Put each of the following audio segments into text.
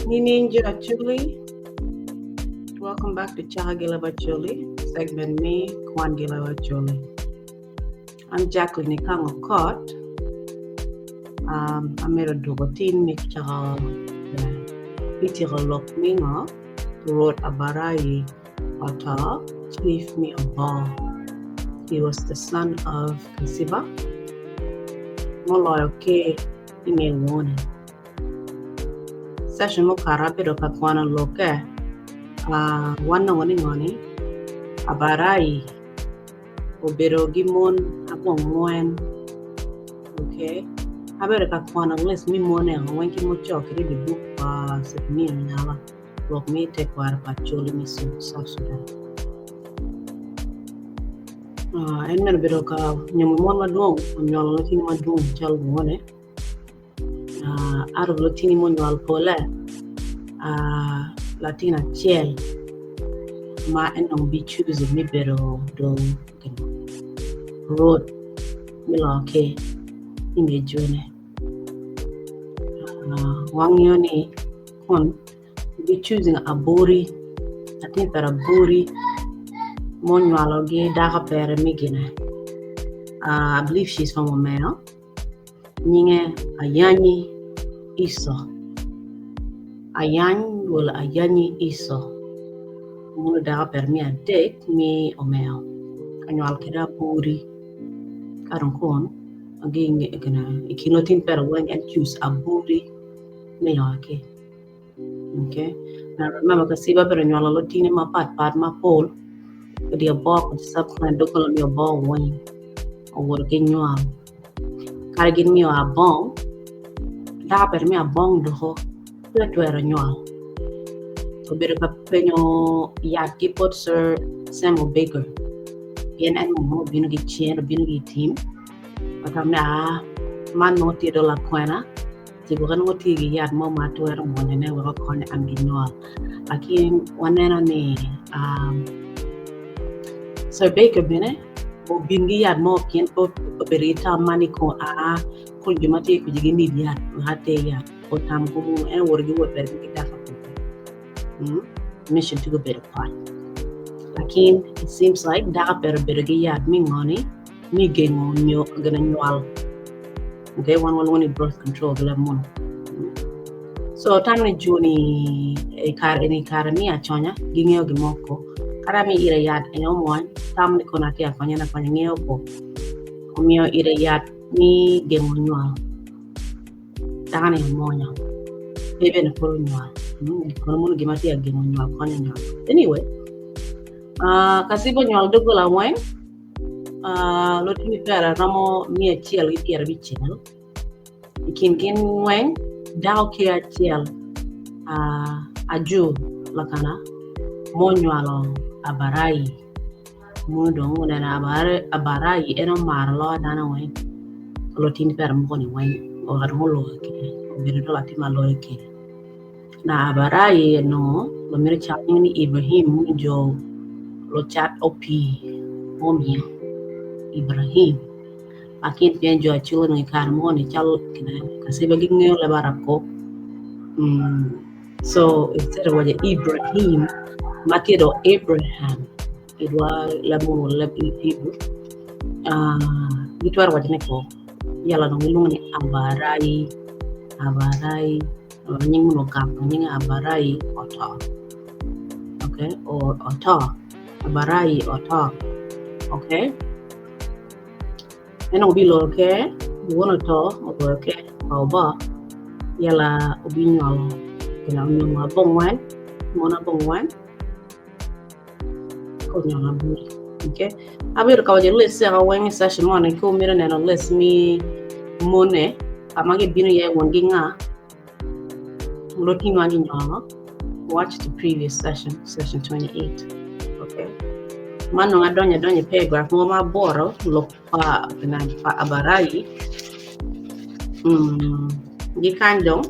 Jo Acholi. Welcome back to Chaka Leb Acholi, segment me, Kwan Leb Acholi. I'm Jackline Ikang of Court. I'm here to do a team make Chaka Lok Minga, wrote Abarayi, Otto, Chief me Obbo. He was the son of Kassiba. Molo okay, he made warning. Session mo karapiro kakwana loke. Wana ngoni Abarayi obero gimon abong moen. Okay, abere kakwana unless mi mone wenki mo chok di book setmi nyala lok me te kwar Acholi mi South Sudan. En men bero ka nyamu mon madong nyolo lotini madong chal ngone. Out of lotini mon nyal pole Latina chiel ma enong be choosing me bero do road mila ke imejone wangyoni kon be choosing Aburi. I think that Aburi mon nyalo ge daga pere migine. I believe she's from Omeo. Nyinge Ayanyi Iso. Ayan will Ayanyi Iso. Mulu daga per mi a dek mi Omeo. Kanyal keda Aburi. Karangkon. Again, ikinotin per when and choose Aburi. Me okay. Okay. Now remember Kassiba per nyala lotine ma pat ma pole. But your ball with subsequent local on your ball wing. Or working you out. Kara give me a bong. Da per me a bong do ho. Let wear a nyal. So bit of a penyo yaki pot sir Samuel Baker. Yen and mo binagi chain or binagi team. But I'm man no tiro la quena. Tiburan mo tigi yad mo matuer mo ne wero kone am ginyal. Lakin wanena ni Sir Baker bine. O bingi yad mo kien o berita mani ko kul jumati ku jigi ni yad hate yad o tam ko en worgi wo per ki dafa mission to go better part. Lakin it seems like da better gi yad mi ngoni mi game nyo gana nyal. Okay, one birth control the lemon. So time ni juni e kar mi achonya gingeo gimoko. Karami ira yad enyo moan tam ni konati afanya na fanya ngeo ko omio ira yad ni gemo nywa tani monya bebe na poro nywa kono mun gimati ya gemo nywa konya nywa. Anyway Kassiba nywa dogo la moen lotini pera ramo mi chiel gi pier bichel ikin moen daw ke chiel aju lakana monywa lo Abarayi mudo ngona na Abarayi eno marlo dana wen lotin per mboni wen o harmolo ke birudo lati malo ke na Abarayi no lo mere chatting ni Ibrahim jo lo chat opi momi Ibrahim akin pen Jo Acholi ni karmoni chalo kina Kassiba gingeo le barako. So instead of what Ibrahim Matido Abraham, it was Lamu Leb Hebrew. Bitwar wajneko yala no ngilungni Abarayi, nying no kam nying Abarayi Otto. Okay, or Otto, Abarayi Otto. Okay. Eno bilo okay, wono to okay, Obbo yala obinyalo kina nyuma bongwan, mona bongwan. Okay, Aburi kawaje list sa wengi session mo na ko mira na list mi mone amage bino ye wongi nga looking on nyama. Watch the previous session 28. Okay, mano ngadonya paragraph mo maboro look pa Abarayi gikando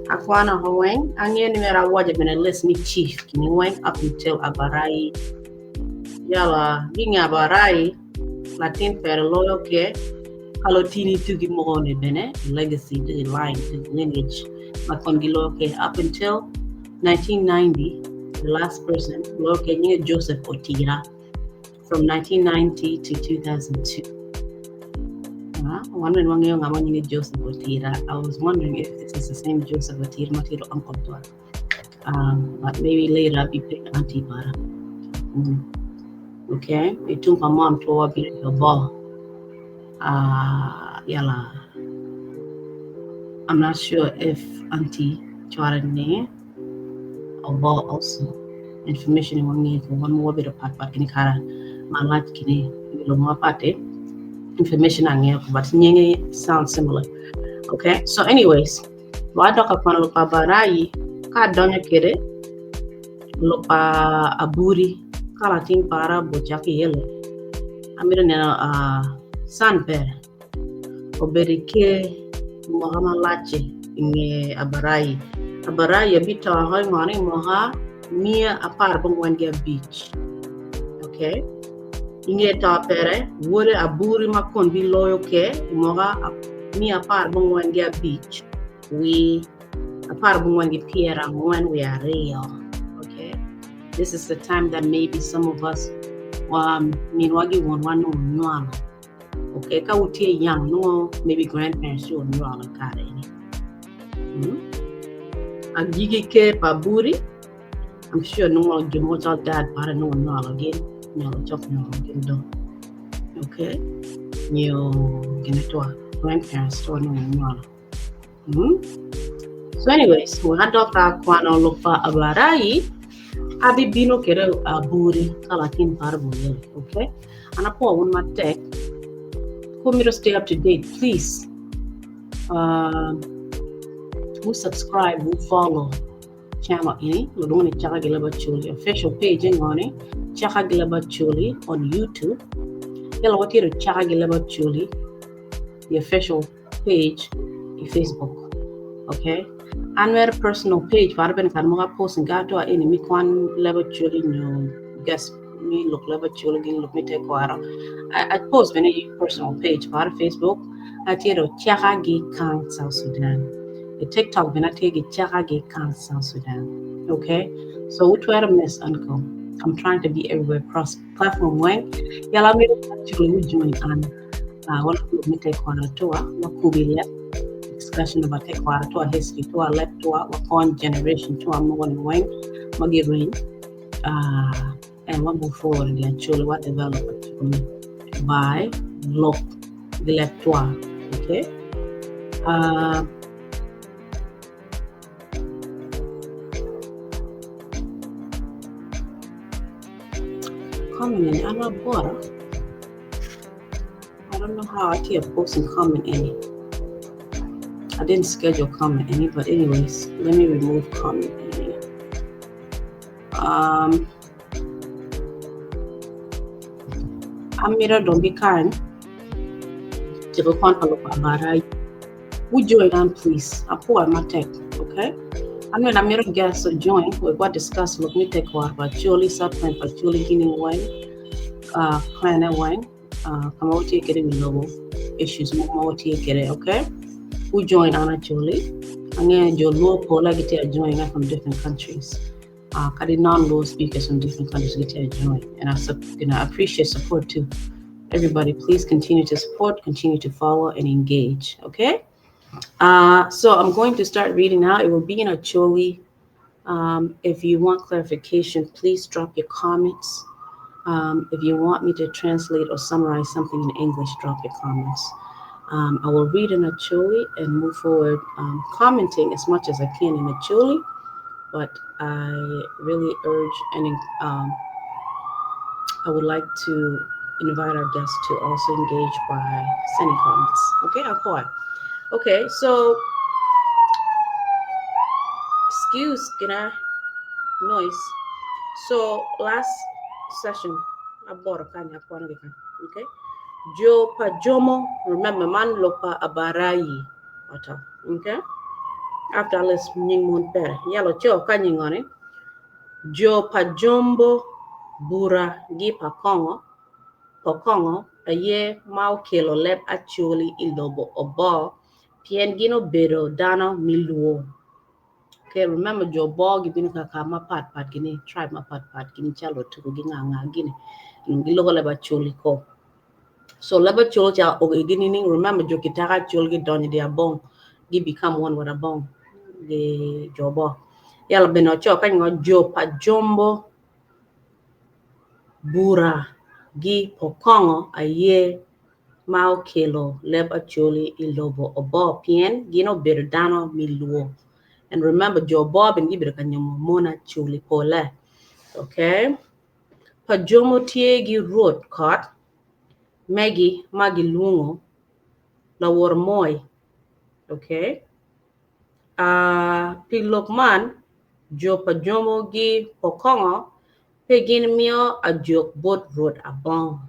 akwana howen angeni mera waje bena list ni chief kini went up until Abarayi yala ginga Abarayi latin per loyo ke Alotini to give more on bene legacy to the line to the lineage. Makongiloke up until 1990, the last person, Loke Joseph Otira, from 1990 to 2002. Wondering one young among Joseph Otira. I was wondering if this is the same Joseph Otira, Matiro Uncle Dwar. But maybe later I'll be picking Auntie Bara. Okay, it took my mom to a bit of a ball. Yala. I'm not sure if Auntie Chwarane or ball also. Information in one need for one more bit of part, but in Kara, my life kidney, more party. Information on here, but Nyenge sounds similar. Okay, so anyways, what Dr. Kwan Abarayi, ka donya kere, lopa Aburi, kalating para bojaki yele. Amira nena sanper, oberike Muhammad Lache inge Abarayi. Abarayi abita hoy mani moha mia apar bongwandia beach. Okay. Inge ta pere wole Aburi makon bi loyo ke moha mi apar bongwandia beach. We apar bongwandia piera when we are real. Okay. This is the time that maybe some of us minwagi wonwanu nwala. Okay, ka utie young no maybe grandparents you nwala kare ni. Agigi ke Aburi. I'm sure no one will watch out dad para no one again. No chop no do. Okay. You can to grandparents to no one. So anyways, we had Dr. Kwan Abarayi. Abi bino kere Aburi kalatin parbo. Okay. And apo one my tech. Come to stay up to date, please. Who subscribe, who follow channel ini, lodong ni Chaka Leb Acholi official page ngone, Chaka Leb Acholi on YouTube. Yala wati ro Chaka Leb Acholi, the official page in Facebook. Okay, and where personal page para ben kan mga post ngato ini mi Kwan Leb Acholi no guess me look Leb Acholi gin look me take kwaro. I post when a personal page para Facebook. Atiro Chaka Ikang South Sudan. The TikTok when I take it Chaka Ikang South Sudan. Okay, so we try to miss uncle. I'm trying to be everywhere across platform when yala me actually we join on what me take kwaro tour what could be left discussion about take kwaro tour history tour left tour what on generation tour no one when magi rain and what move forward in the actually what developed by look the left tour. Okay. Comment in Anna Bora. I don't know how I keep posting comment any. I didn't schedule comment any, but anyways, let me remove comment any. Amira, don't be kind. Would join on please? Apwoyo matek, okay? And when I'm here guests join, we got discuss look me take what Acholi supplement Acholi guinea wine, clan wine, come out here getting logo issues more out here get it, okay? Who join on Acholi? And then your local like get join from different countries. Non-law speakers from different countries get join, and I appreciate support too. Everybody, please continue to support, continue to follow, and engage. Okay. So I'm going to start reading now. It will be in Acholi. If you want clarification, please drop your comments. If you want me to translate or summarize something in English, drop your comments. I will read in Acholi and move forward, commenting as much as I can in Acholi. But I really urge and I would like to invite our guests to also engage by sending comments. Okay, Apwoyo. Okay, so excuse noise. So last session, I bought a kind of okay. Jo Pajomo, remember man lopa Abarayi, Otto. Okay. After let's moon pere. Yellow cho kanying on it. Jo Pajombo Bura gi Pokongo aye mau kelo Leb Acholi ilobo Obbo pien gino bedo dano miluo. Okay, remember Jo Obbo gibini kaka mapat gini tribe mapat gini chalo tuko ginga gini gilogo Leb Acholi ko. So Leb Acholi cha gini ning remember Jo kitaka Acholi gi donyi dia bong gi become one with a bong gi Jo Obbo. Yala beno cho kanyo Jo Pajombo Bura gi pokongo aye mau kelo Leb Acholi ilobo Obbo pien gino berdano miluo. And remember Jo Bob and Gibra kanyomo Mona Chuli pole. Okay? Pajomo tiegi road caught Maggie Lungo la war moy. Okay? Pilokman Jo Pajomo gi pokongo pegin mio a jok boat road abong.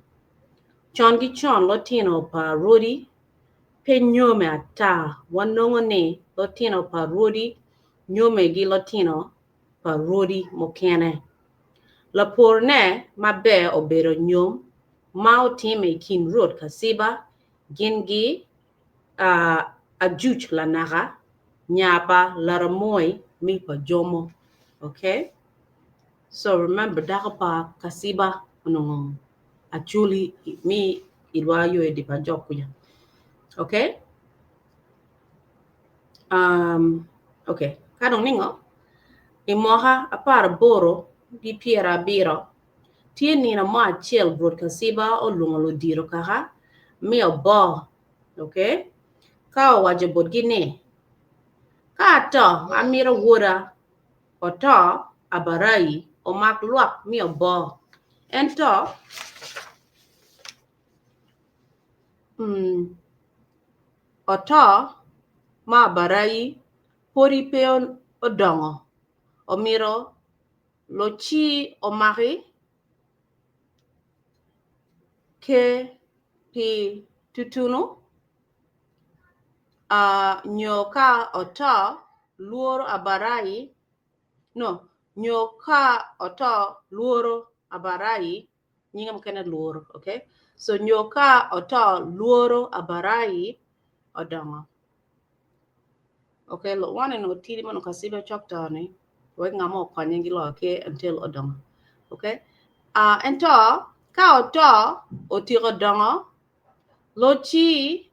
Chon gi chon Latino pa Rodi pe nyome ata wanongo ne Latino pa Rodi nyome gi Latino pa Rodi mokene. La porne mabe obero nyom mao time kin road Kassiba gingi ajuch la naga nyapa laramoy mi Pajomo. Okay? So remember dakapa Kassiba no Acholi mi ilwayo di Pajok kuya. Okay? Okay. Kadong ningo imoha apara boro di piera biro tieni na ma chiel road Kassiba o lungo lo diro kaha mi Obbo. Okay? Ka waje bod gine ka to amira woda Otoo Abarayi o mak luak mi Obbo. Ento Otoo ma Abarayi pori peon odongo omiro Locii omari ke pi tutunu nyoka Otoo Lworo Abarayi no nyoka Otoo Lworo Abarayi nyinga mkene Lworo. Okay, so nyoka Otoo Lworo Abarayi odongo. Okay, lo wane no tiri mano Kassiba choktani wek ngamo kwanyengi lo ke until odongo. Okay, ento ka Otoo otiro dongo Locii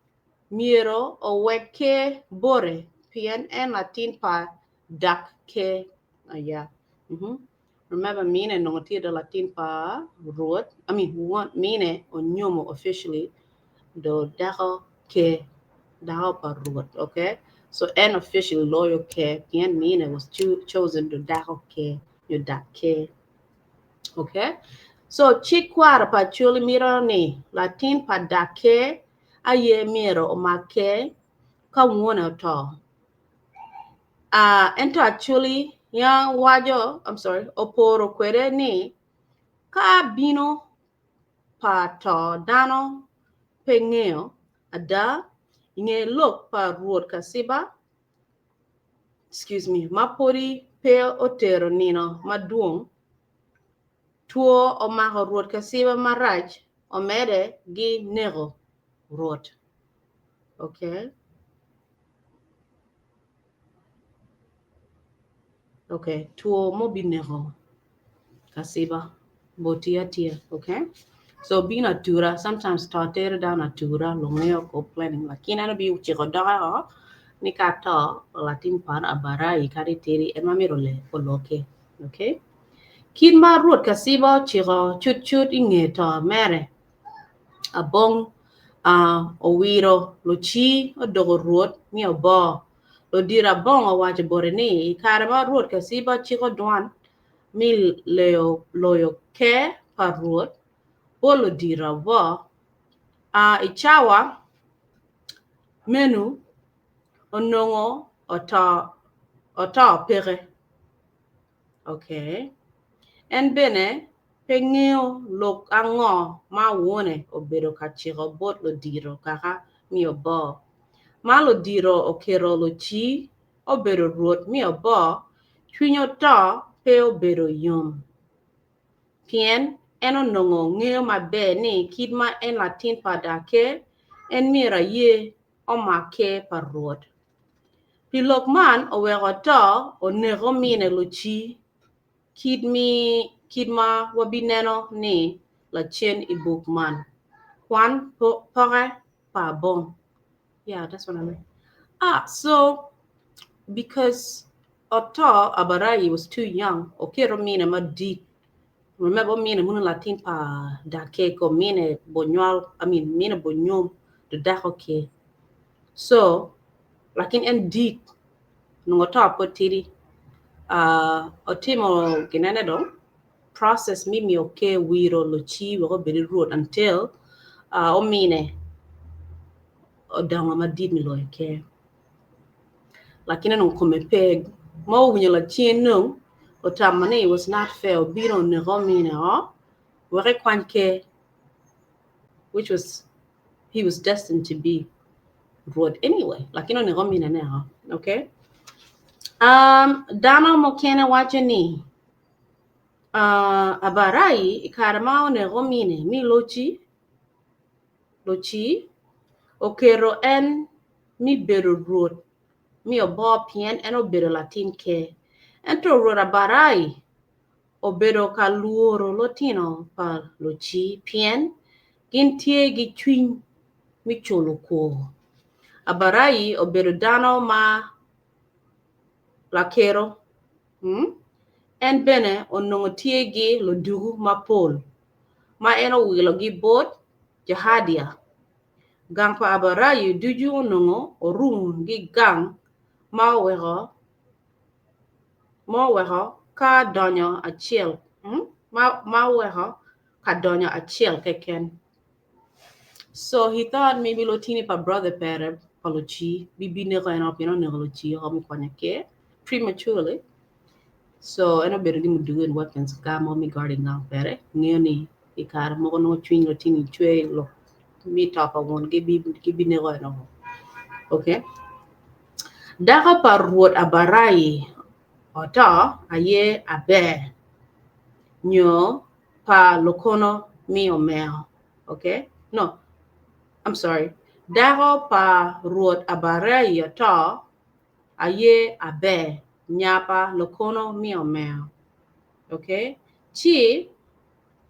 miero o weke bore pien en latin pa dak ke yeah. Remember mine no tiro latin pa road want mine o nyomo officially do dako ke dako pa road. Okay, so en officially loyal ke pien mine was chosen to dako ke yo dak ke. Okay, so chikwara pa chuli miro ni latin pa dake aye miro o make ka wona to ento actually yang wajo oporo kwere ni ka bino pa to dano pengeo ada inge look pa road Kassiba mapori pe otero nino maduong tuo o mako road Kassiba marach o mere gi nego road. Okay. Okay, tuo mo binego Kassiba botia tia. Okay, so being a tura sometimes started down a tura longeo ko planning lakini ano bi uchiko daga ni kata latin pan Abarayi kari teri emamiro le oloke. Okay, kin ma road Kassiba chiko chut ingeta mere abong owiro Locii odogo road mi Obbo lo dira bong o waje boreni karama road Kassiba chiko dwan mi loyo ke pa road bolo dira wo ichawa menu onongo Otoo pere. Okay, en bene pengeo lok ango ma wone obedo kachiro bot lo diro kaka mi Obbo malo diro okero Locii obedo ruot mi Obbo chwinyo to pe obedo yom pien eno nongo ngeo mabe ni kidma en latin pa dake en mira ye o make parod pilok man owego to onego mine Locii kidma wabineno ni lachen ibuk man Kwan poke pa bong yeah that's what I mean so because Otoo Abarayi was too young okero mine madit remember mine muna latin pa dake ko mine bonyal mine bonyom the dako ke so lakin en dit nungo to potiri otimo ginene do process mimi okay wiro Locii wako beri road until omine odanga madit ni lo ke lakini nung kumepeg mo winyo la chien nung otamane was not fair biro ne gomine wake kwanke which was he was destined to be road anyway lakini ne gomine ne okay dano mokene wacho ni Abarayi ikarama ne gomine mi Locii okero en mi bedo road mi obo pien en obedo latin ke ento road Abarayi obedo ka luoro lotino pa Locii pien gin tie gi chuny mi chulo ko Abarayi obedo dano ma lakero en bene onongo tie gi lodugu mapol ma en owilo gi bot jahadia gang pa Abarayi duju onongo orum gi gang ma weko ka donyo achiel ma weko ka donyo achiel keken so he thought maybe lotini pa brother pere pa Locii bibi ne ko en opino ne Locii ho mi kwanyake prematurely so eno bedo ni mudugu and weapons gamo mi guarding gang pere ngeni ikar mo no chwin lotini chwe lo mi topa won gibi ne ko en okay daka pa ruot Abarayi Otto aye abe nyo pa lokono mi omeo okay no I'm sorry dako pa ruot Abarayi Otto aye abe nyapa lokono mi omeo okay chi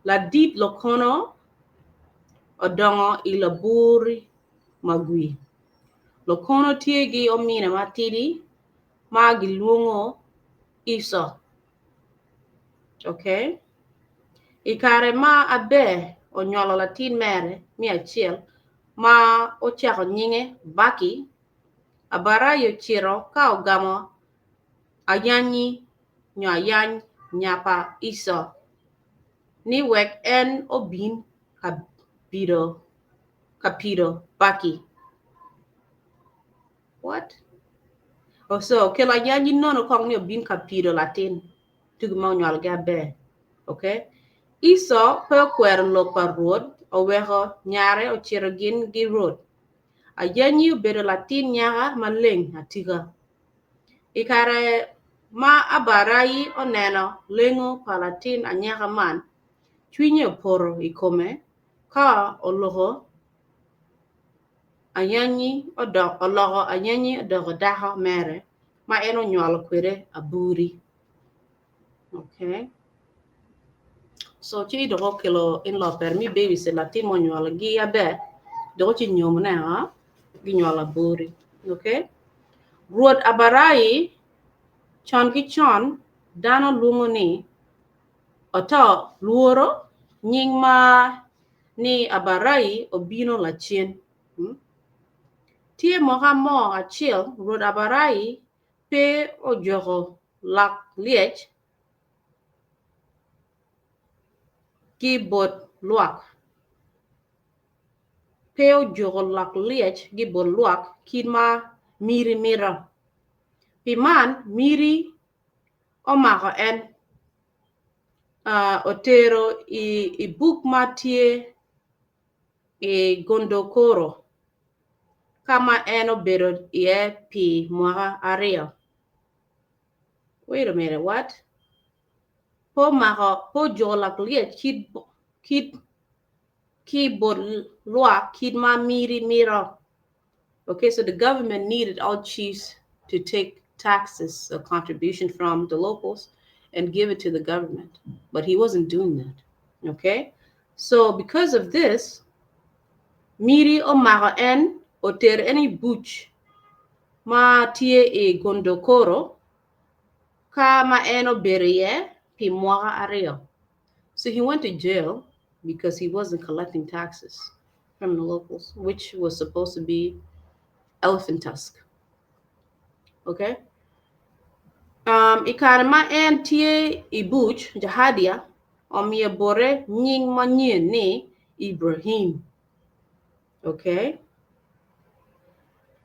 la dit lokono odongo ilaburi magui lokono tiegi omine matidi magi luongo iso okay ikare ma abe onyolo latin mere 100 ma ochako nyinge baki Abarayi chiro ka ogamo ayanyi nyo ayany nyapa iso ni wek en obin kapido baki what so kela yanyi nono kong ni obin kapido latin tugma onyol gabe okay iso pe kwer lo parod oweko nyare ochiro gin gi road ayanyi bedo latin nyaga maleng atiga ikare ma Abarayi oneno lengo palatin anyaga man chwinye poro ikome ka ologo ayanyi odogo dako mere ma eno nyuolo kwere Aburi okay so chi dogo kilo in lo per mi baby se latin mo nyuolo gi abe dogo chi nyom ne gi nyuolo Aburi okay ruot Abarayi chon ki chon dano luongo ni Otoo Lworo nying ma ni Abarayi obino lachien tie moka mo achiel ruot Abarayi pe ojogo lak liech gi bot luak pe ojogo lak liech gi bot luak kidma miri mira piman miri omako en otero i buk matie i gondokoro kama en obedo ie pi mwaka ario wait a minute what po jogo lak liech kid bot lwa kid ma miro. Okay, so the government needed all chiefs to take taxes or contribution from the locals and give it to the government. But he wasn't doing that. Okay? So because of this, Miri o maga en o ter any buch ma tie e gondokoro ka ma en o berie pi mwaga ario. So he went to jail because he wasn't collecting taxes from the locals, which was supposed to be elephant tusk. Okay? Ikarma en tie ibuch jahadia omie bore nying manye ni Ibrahim. Okay?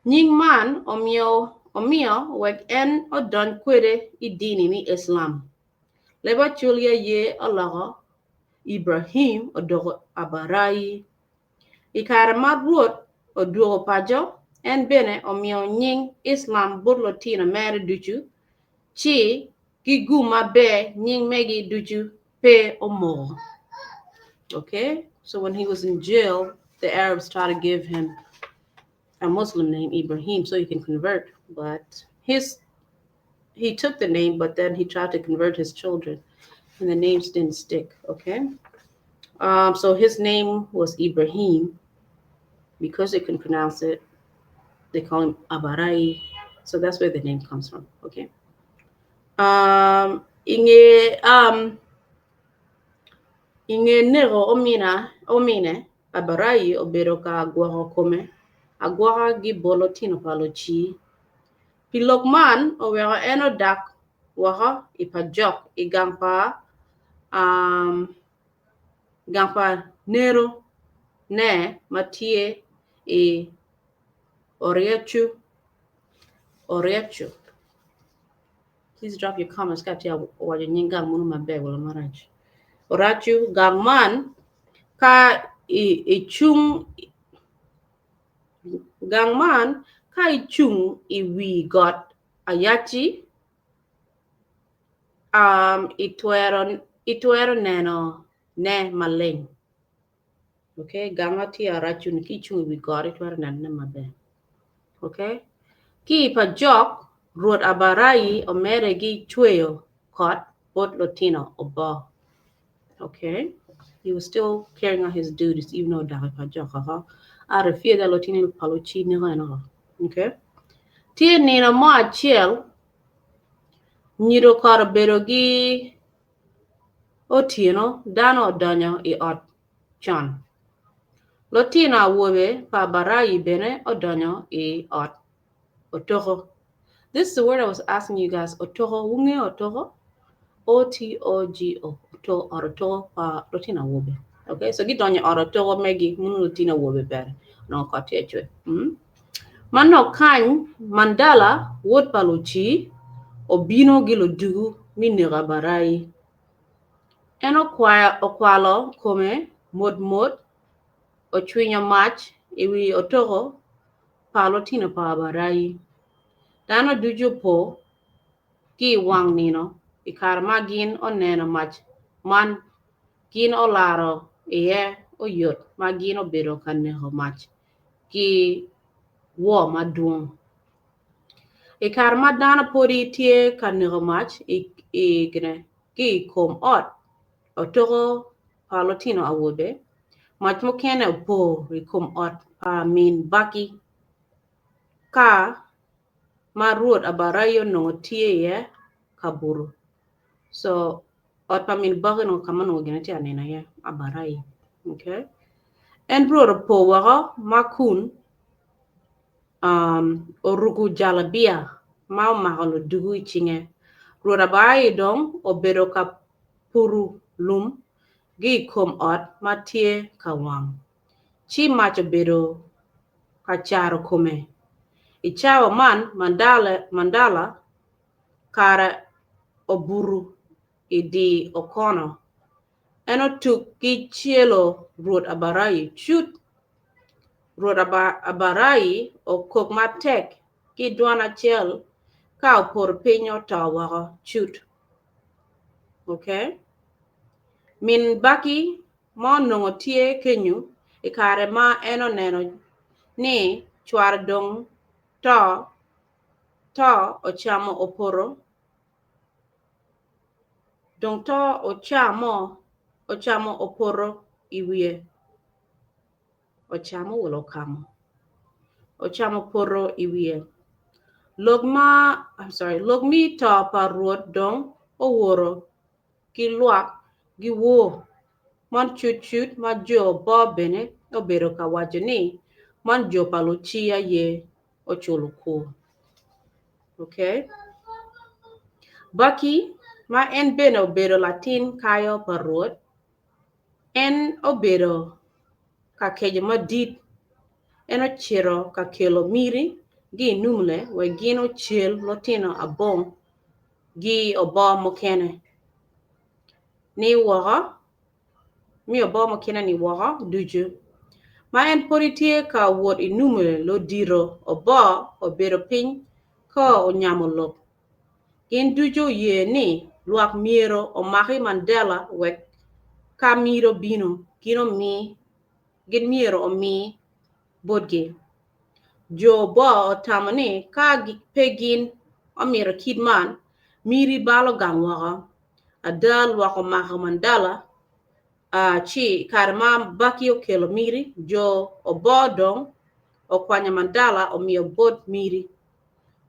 Nying man omio wek en odon kwere idini ni Islam. Leb Acholi ye alaga Ibrahim odogo Abarayi. Ikarma ruot odogo Pajok en bene omio nying Islam burlo tina mere duchu. Chi giguma be nying megi duchu pe omo. Okay, so when he was in jail, the Arabs tried to give him a Muslim name, Ibrahim, so he can convert. But he took the name, but then he tried to convert his children, and the names didn't stick. Okay, so his name was Ibrahim because they couldn't pronounce it. They call him Abarayi, so that's where the name comes from. Okay. Inge nego omine Abarayi obero ka agwaho kome agwaha gi bolo tino palochi pilokman owero eno dak waha ipajok gampa nero ne matie e oriechu. Please drop your comments kati ya wajo nyinga munu mabe wala maraj. Orachu gangman ka ichung gangman ka ichung iwi got ayachi ituero neno ne maleng. Okay, gamati arachu ni kichung iwi got ituero neno ne mabe. Okay, ki Pajok ruot Abarayi omere gi chweyo kot bot Latino Obbo. Okay, he was still carrying out his duties even though Dagi Pajok out of fear that Latino Paluchi nino. Okay, tie nino mo achiel nyiro kor bedo gi otieno dano odonyo I ot chon. Latino awuobe pa Abarayi bene odonyo I ot Otto. This is the word I was asking you guys. Otto, wunge Otto, Otogo, Otto or Otto pa Latina wobe. Okay, so get on your Otto megi munu Latina wobe better. No kotechwe. Mano kan mandala wot paluchi obino gilo dugu ni Abarayi. Eno okwalo kome mod ochwinya mach iwi Otto pa Latina pa Abarayi. Dano dujo po ki wang nino ikarma gin oneno mach man gin olaro iye oyot ma gin obedo kaneho mach ki wo maduong. Ikarma dano podi tie kaneho mach ki kom ot Otto palotino awobe mach mokene po kom ot baki ka Marut Abarayi no tie ye kaburu. So ot pamin bagano kamano geneti anena ye Abarayi. Okay. And bro po waga makun orugu jalabia mau mahalo dugu chinge. Rura Abarayi dong obero ka puru lum gi kom ot matie kawang. Chi macho bedo kacharo kome. Ichawa man mandala kara oburu idi okono. Eno tuk ki chielo ruot Abarayi chut ruot Abarayi o kok matek ki duana chiel ka opor pinyo tawaga chut. Okay? Min baki mo nongo tie kenyu ikare ma eno neno ni chwar dong to ochamo oporo dong to ochamo oporo iwie ochamo wolo kamo ochamo poro iwie logmi to paruot dong oworo gi luak gi wo mon chut ma jo bo bene obedo ka wacho ni mon jo pa Locii ye ochulo ko. Okay, Baki ma en bene obedo latin kayo paruot en obedo ka keje madit en ochiro ka kelo miri gi numle we gin ochel lotino abong gi obo mokene ni woko mi obo mokene ni woko duju ma en politie ka wot inumle lo diro obo obedo piny ko onyamo lok gin duju ye ni luak miero omaki Mandela wek ka miro bino gin miero omi bodge jo bo otamani ka pegin omiro kidman miri balo gangwaka adal wako maka Mandela chi karma Baki okelo miri jo obodong okwanya Mandela omiyo bod miri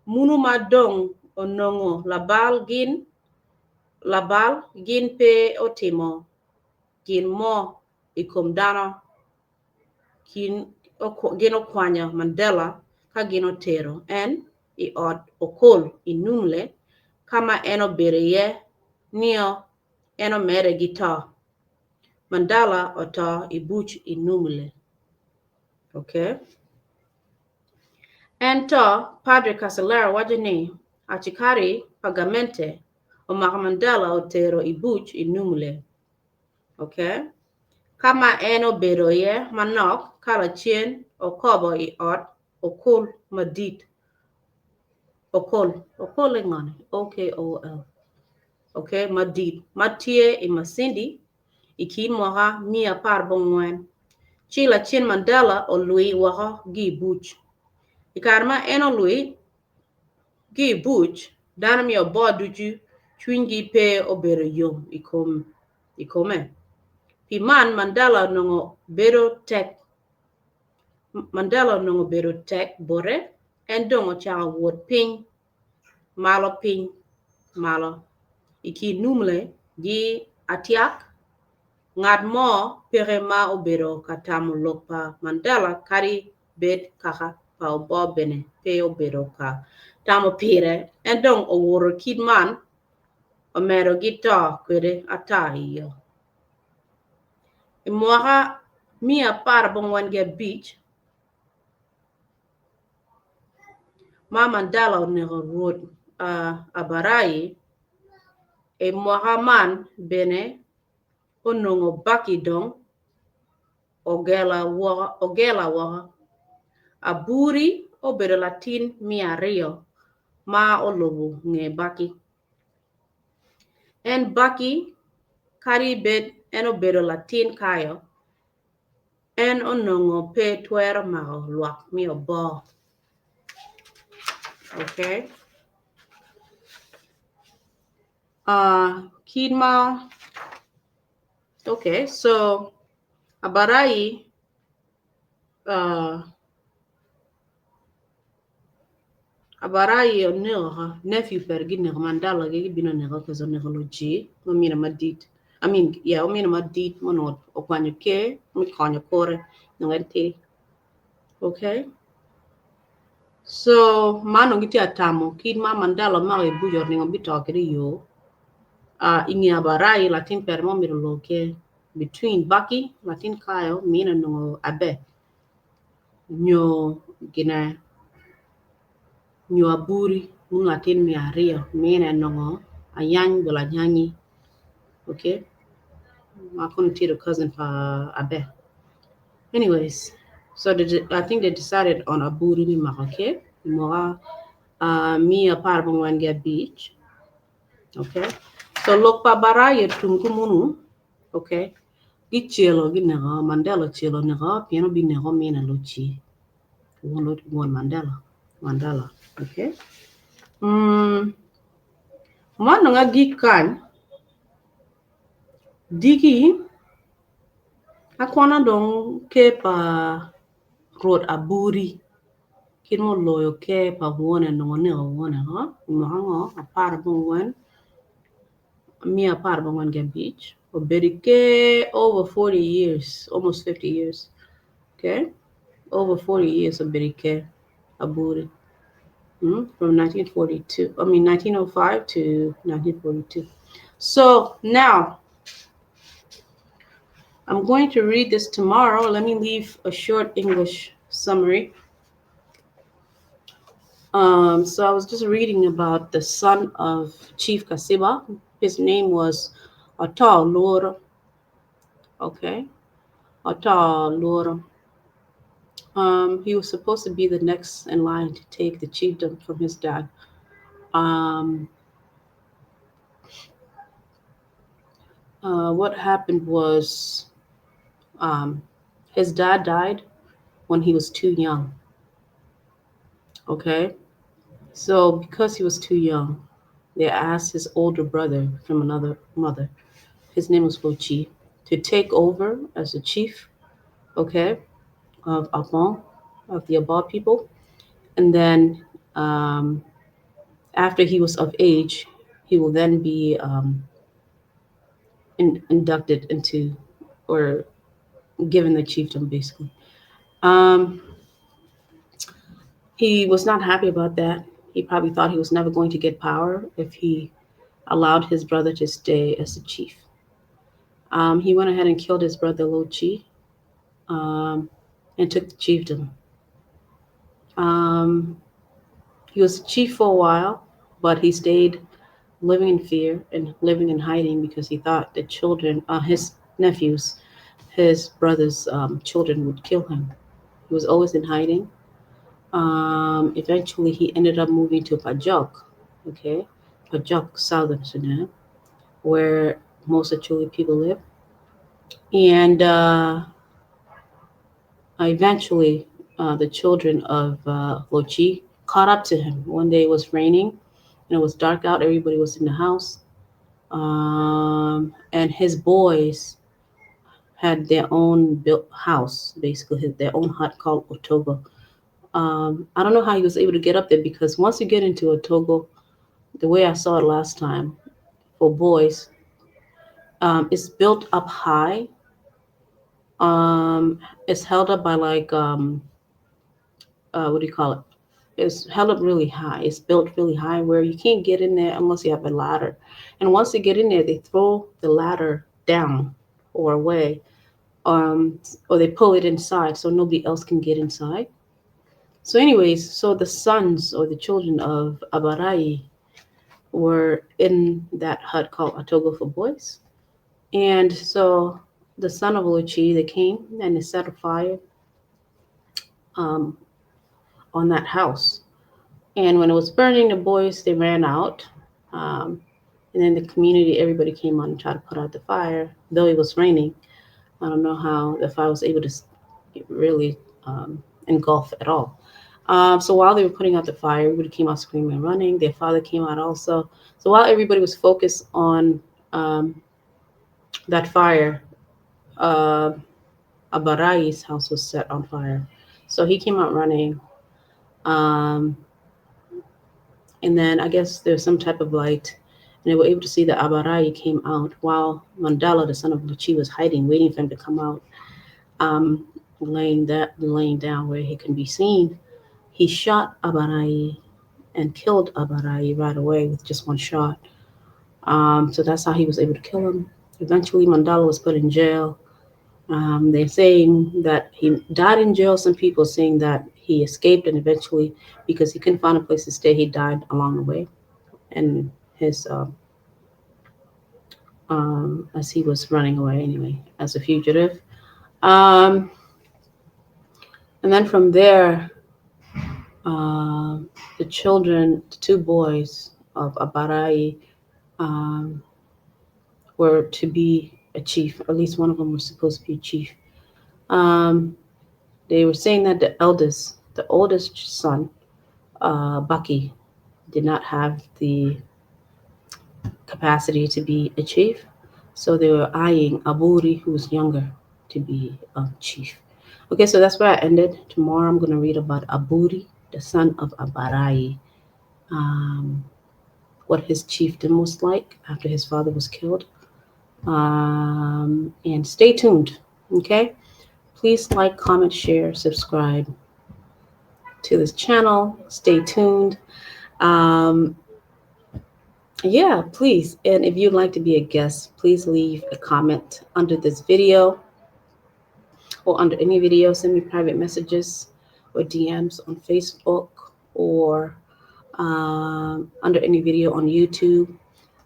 munu madong onongo labal gin pe otimo gin mo ikom dano gin okwanya Mandela ka gin otero en I ot okol inumle kama en obedo ye niyo en omere gi to Mandela oto ibuch inumle. Okay, ento Padre Casalera wacho ni achikari pagamente omaka Mandela otero ibuch inumle. Okay, kama en obedo ye manok kala chien okobo I ot okol madit okol ngani OKOL. Okay, madit matie I masindi iki moha 114 chila chin Mandela olui wako gi buch ikarma en olui gi buch dana mi obo duju chwingi pe obedo yom ikome piman Mandela nongo bedo tek bore en dongo chaka wot piny malo iki numle gi atiak ngad mo pere ma obedo katamu lokpa Mandela kari bed kaka pa obo bene pe obedo ka tamo pire en dong oworo kidman omero gito kwede ata iyo imwaka 115 ma Mandela onego ruoth Abarayi mwaka man bene onongo Baki dong ogela waka Aburi obedo latin 200 ma olobo nge Baki en Baki kari bed en obedo latin kayo en onongo pe twero mako luak mi obo. Okay, kidma okay so Abarayi Abarayi onego nephew pergi nego Mandela gi bino nego kezo nego Locii omina madit omina madit mono okwanyo ke mi konyo kore ngenti. Okay, so mano giti atamo kid ma Mandela ma e bujor nego bitoke yo ingi Abarayi latin per mo miro loke between Baki latin kayo mina no abe nyo gina nyo Aburi un latin 200 mina no ayany bola nyanyi. Okay, I couldn't tell the cousin for abe. Anyways, so I think they decided on Aburi ni okay more me a part of one get beach. Okay, so look pa Abarayi tungumunu. Okay, Gichielo ginega Mandela chielo nega piano bi nego mina Locii. One Mandela. Okay. Mano nga gikan digi akwana dong ke pa road Aburi. Kino loyo ke pa wone no ne wone ha. Mo a par bon wen. Me a par bon wen Game Beach. Oberike over 40 years, almost 50 years. Okay? Over 40 years of Berike Aburi. From 1905 to 1942. So now I'm going to read this tomorrow. Let me leave a short English summary. So I was just reading about the son of Chief Kassiba. His name was Otoo Lworo. Okay, Otoo Lworo. He was supposed to be the next in line to take the chiefdom from his dad. What happened was his dad died when he was too young. Okay, so because he was too young, they asked his older brother from another mother, his name was Locii, to take over as the chief, okay, of Obbo, of the Obbo people. And then after he was of age, he will then be inducted into or given the chiefdom, basically. Um, he was not happy about that. He probably thought he was never going to get power if he allowed his brother to stay as the chief. He went ahead and killed his brother Locii um, and took the chiefdom. Um, he was chief for a while, but he stayed living in fear and living in hiding because he thought the children, his nephews, his brother's children would kill him. He was always in hiding. Eventually, he ended up moving to Pajok, okay, Pajok, Southern Sudan, where most Acholi people live. And eventually, the children of Locii caught up to him. One day it was raining and it was dark out. Everybody was in the house. And his boys had their own built house, basically their own hut called Otoo. I don't know how he was able to get up there because once you get into Otoo, the way I saw it last time for boys, it's built up high. It's held up by like what do you call it? It's held up really high. It's built really high where you can't get in there unless you have a ladder. And once they get in there, they throw the ladder down or away, um, or they pull it inside so nobody else can get inside. So, anyways, so the sons or the children of Abarayi were in that hut called Atogo for boys. And so the son of Locii, they came and they set a fire um, on that house. And when it was burning, the boys they ran out. Um, and then the community, everybody came on and tried to put out the fire, though it was raining. I don't know how the fire was able to really engulf at all. So while they were putting out the fire, everybody came out screaming and running. Their father came out also. So while everybody was focused on that fire, uh, Abarayi's house was set on fire. So he came out running. Um, and then I guess there's some type of light. And they were able to see that Abarayi came out while Mandela, the son of Locii, was hiding, waiting for him to come out, um, laying down where he can be seen. He shot Abarayi and killed Abarayi right away with just one shot. So that's how he was able to kill him. Eventually, Mandela was put in jail. They're saying that he died in jail. Some people saying that he escaped and eventually, because he couldn't find a place to stay, he died along the way. And his as he was running away anyway as a fugitive. Um, and then from there, uh, the children, the two boys of Abarayi, um, were to be a chief. At least one of them was supposed to be a chief. Um, they were saying that the oldest son, Bucky, did not have the capacity to be a chief. So they were eyeing Aburi, who was younger, to be a chief. Okay, so that's where I ended. Tomorrow I'm going to read about Aburi, the son of Abarayi, um, what his chiefdom was like after his father was killed. And stay tuned, okay? Please like, comment, share, subscribe to this channel. Stay tuned. Um, Yeah, please. And if you'd like to be a guest, please leave a comment under this video or under any video. Send me private messages or DMs on Facebook or under any video on YouTube.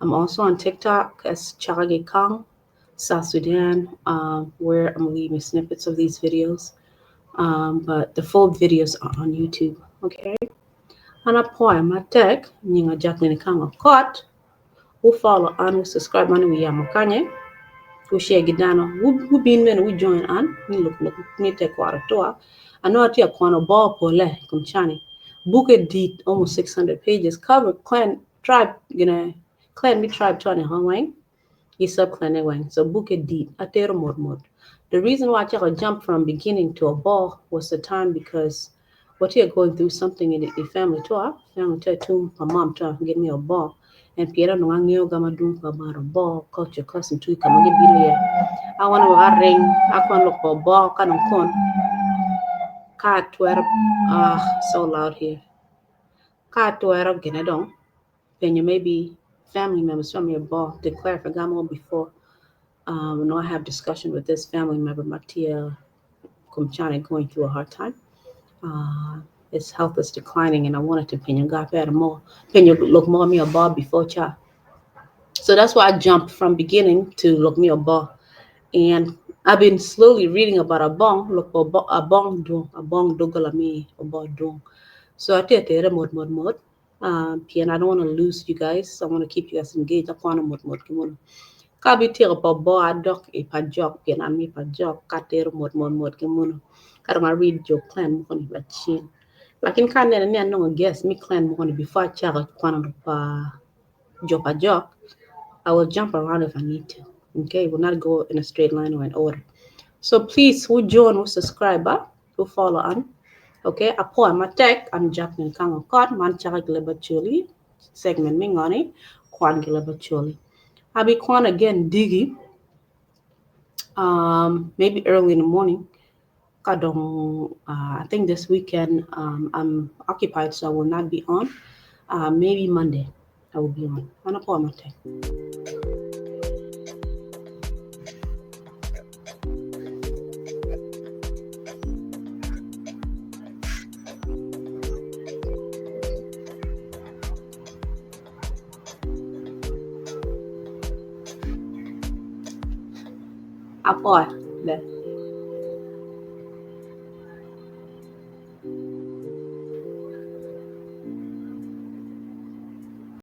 I'm also on TikTok as Jackline Ikang, South Sudan, where I'm leaving snippets of these videos. But the full videos are on YouTube. Okay. Ana poa matek nyinga Jackline Ikang caught. Who follow and who subscribe and we yamakanye who share gidano who been men who join an ni look ni te kwara toa ano ati akwana ball pole kumchani book a deed almost 600 pages cover clan tribe clan me tribe tony hangwang is sub clan wang so book a deed atero mod. The reason why I jumped from beginning to a ball was the time because what you're going through something in the family to my mom to give me a ball and Piera no angio gama dun ka maro ball culture cousin to kama gibilia I want to ring I can look for ball kanong kon ka tuer so loud here ka tuer genadong then you maybe family members from your ball declare for gamo before no I have discussion with this family member Matia Kumchani going through a hard time. His health is declining, and I wanted to pin more, look more me a bar before cha. So that's why I jumped from beginning to look me a bar, and I've been slowly reading about a bong, look a bong dogala me a bar dong. So I did it mod. And I don't want to lose you guys. So I want to keep you guys engaged. I want to mod kimono. Kabi tira pa bo adok e pajok pian ami pajok kater mod kimono. Karang read your clan mo koni bachin. Lakin kan nena ni anong guess me clan mo koni before chara kwana pa jo pajok. I will jump around if I need to. Okay, will not go in a straight line or in order. So please, who join, who subscribe, who follow on. Okay, apo I'm attack. I'm Jackline Ikang got man chara Leb Acholi segment me ngani Kwan Leb Acholi. I'll be Kwan again diggy. Maybe early in the morning. I think this weekend I'm occupied, so I will not be on. Maybe Monday I will be on. Ano po amate? Apo,